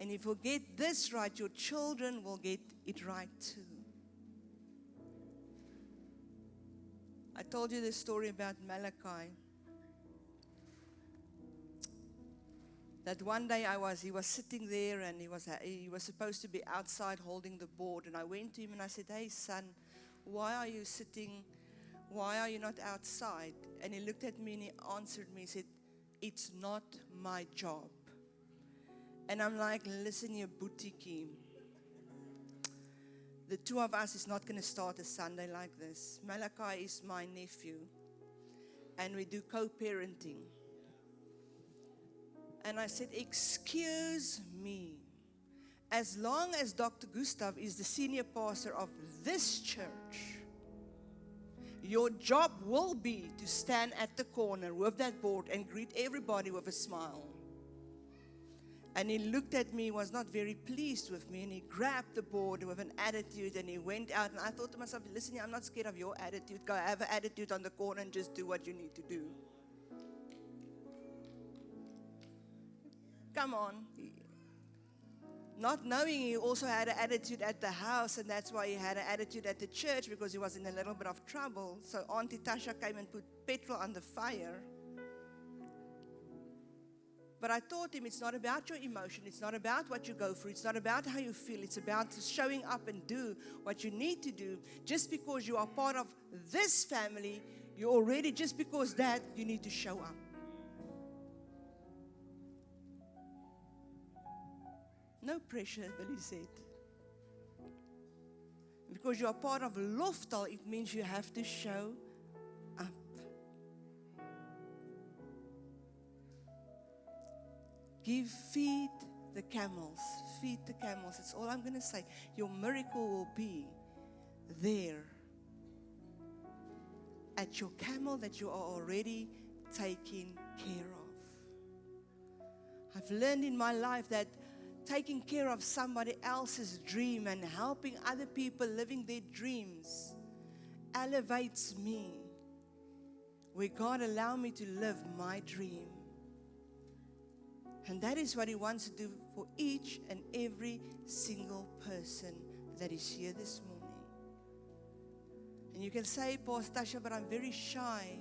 And if you get this right, your children will get it right too. I told you the story about Malachi. That one day he was sitting there and he was supposed to be outside holding the board. And I went to him and I said, "Hey son, why are you sitting? Why are you not outside?" And he looked at me and he answered me. He said, "It's not my job." And I'm like, "Listen here, Boutiquie. The two of us is not going to start a Sunday like this. Malachi is my nephew. And we do co-parenting." And I said, "Excuse me. As long as Dr. Gustav is the senior pastor of this church, your job will be to stand at the corner with that board and greet everybody with a smile." And he looked at me, was not very pleased with me, and he grabbed the board with an attitude and he went out. And I thought to myself, "Listen, I'm not scared of your attitude. Go have an attitude on the corner and just do what you need to do." Come on. Not knowing he also had an attitude at the house, and that's why he had an attitude at the church, because he was in a little bit of trouble. So Auntie Tasha came and put petrol on the fire. But I taught him it's not about your emotion. It's not about what you go through. It's not about how you feel. It's about showing up and do what you need to do. Just because you are part of this family, you already, just because that, you need to show up. No pressure, Billy said. Because you are part of Loftal, it means you have to show up. Feed the camels. Feed the camels. That's all I'm going to say. Your miracle will be there at your camel that you are already taking care of. I've learned in my life that taking care of somebody else's dream and helping other people living their dreams elevates me, where God allow me to live my dream. And that is what He wants to do for each and every single person that is here this morning. And you can say, "Pastor Tasha, but I'm very shy.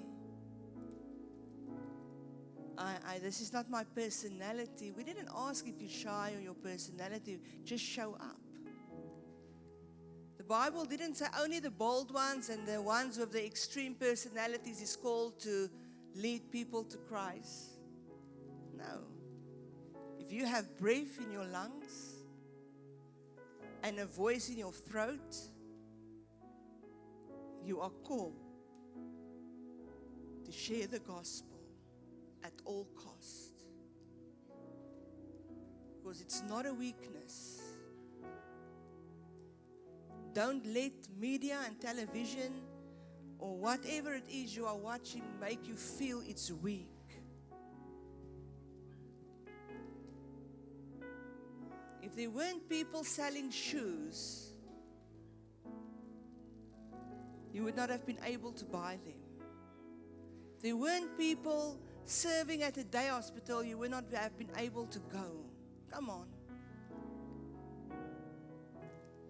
This is not my personality." We didn't ask if you're shy or your personality. Just show up. The Bible didn't say only the bold ones and the ones with the extreme personalities is called to lead people to Christ. No. If you have breath in your lungs and a voice in your throat, you are called to share the gospel at all cost. Because it's not a weakness. Don't let media and television or whatever it is you are watching make you feel it's weak. If there weren't people selling shoes, you would not have been able to buy them. If there weren't people serving at a day hospital, you would not have been able to go. Come on.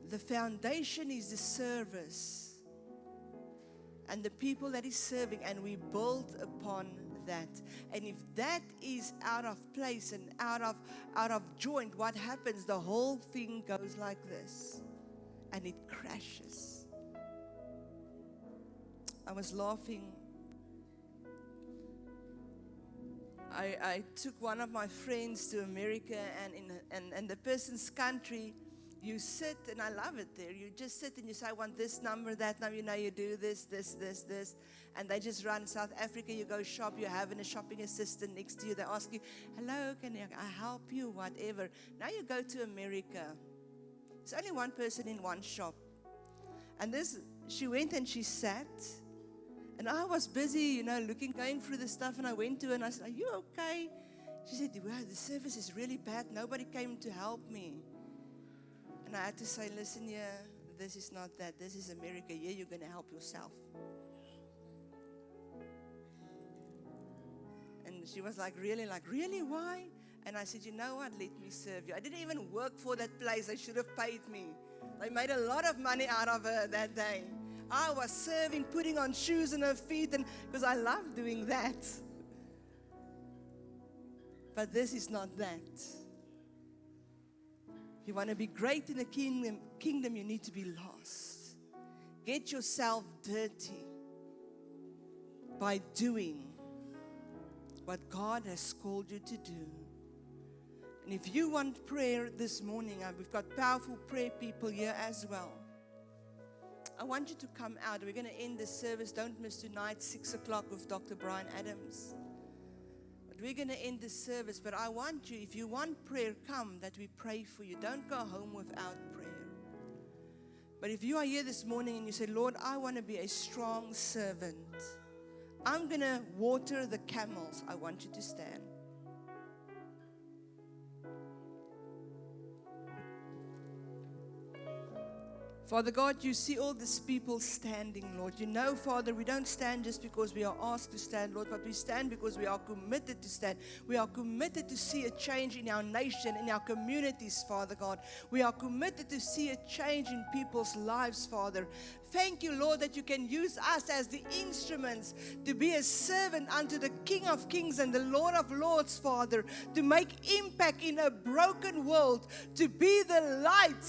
The foundation is the service and the people that is serving, and we build upon that. And if that is out of place and out of joint, what happens? The whole thing goes like this and it crashes. I was laughing. I took one of my friends to America, and in the person's country, you sit, and I love it there. You just sit and you say, I want this number, that number. You know, you do this. And they just run. South Africa, you go shop, you have a shopping assistant next to you. They ask you, hello, can I help you, whatever. Now you go to America. There's only one person in one shop. And she went and she sat. And I was busy, going through the stuff. And I went to her and I said, are you okay? She said, wow, the service is really bad. Nobody came to help me. And I had to say, listen here, this is not that. This is America. Here you're going to help yourself. And she was like, really, why? And I said, you know what? Let me serve you. I didn't even work for that place. They should have paid me. They made a lot of money out of her that day. I was serving, putting on shoes on her feet, and because I love doing that. But this is not that. If you want to be great in the kingdom, you need to be lost. Get yourself dirty by doing what God has called you to do. And if you want prayer this morning, we've got powerful prayer people here as well. I want you to come out. We're going to end this service. Don't miss tonight, 6 o'clock with Dr. Brian Adams. But we're going to end this service. But I want you, if you want prayer, come that we pray for you. Don't go home without prayer. But if you are here this morning and you say, Lord, I want to be a strong servant. I'm going to water the camels. I want you to stand. Father God, you see all these people standing, Lord. You know, Father, we don't stand just because we are asked to stand, Lord, but we stand because we are committed to stand. We are committed to see a change in our nation, in our communities, Father God. We are committed to see a change in people's lives, Father. Thank you, Lord, that you can use us as the instruments to be a servant unto the King of Kings and the Lord of Lords, Father, to make impact in a broken world, to be the light.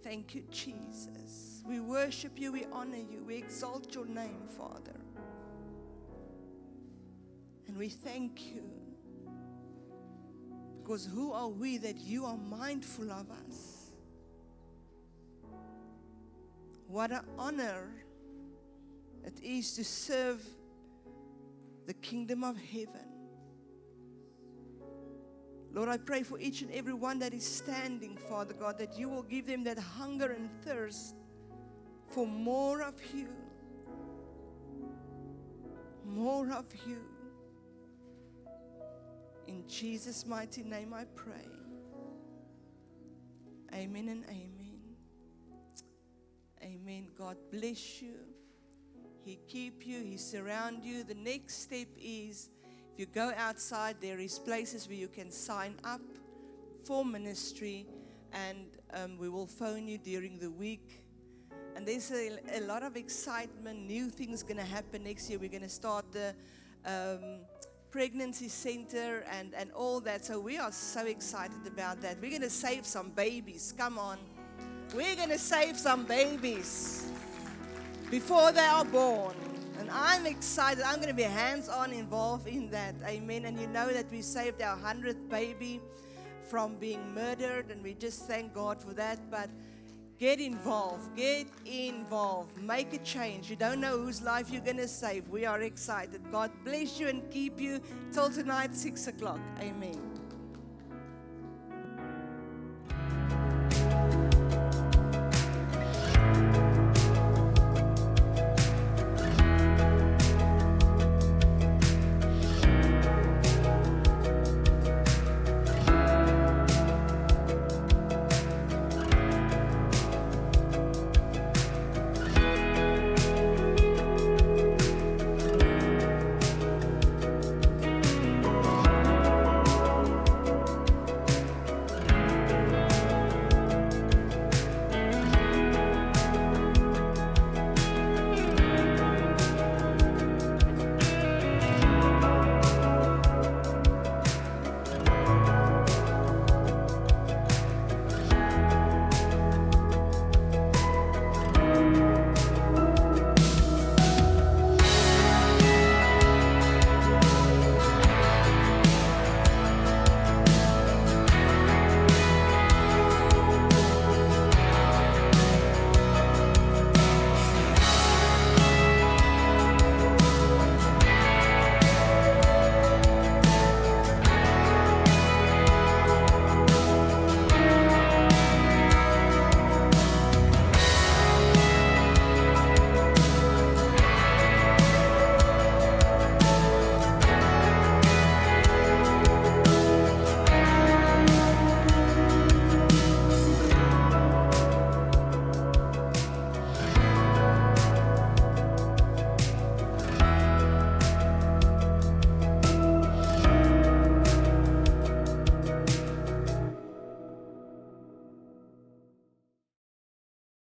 Thank you, Jesus. We worship you, we honor you, we exalt your name, Father. And we thank you. Because who are we that you are mindful of us? What an honor it is to serve the kingdom of heaven. Lord, I pray for each and every one that is standing, Father God, that you will give them that hunger and thirst for more of you. More of you. In Jesus' mighty name I pray. Amen and amen. Amen. God bless you. He keep you. He surround you. The next step is, if you go outside, there is places where you can sign up for ministry, and we will phone you during the week. And there's a lot of excitement. New things going to happen next year. We're going to start the pregnancy center and all that. So we are so excited about that. We're going to save some babies. Come on. We're going to save some babies before they are born. And I'm excited. I'm going to be hands-on involved in that. Amen. And you know that we saved our 100th baby from being murdered. And we just thank God for that. But get involved. Get involved. Make a change. You don't know whose life you're going to save. We are excited. God bless you and keep you. Till tonight, 6 o'clock. Amen.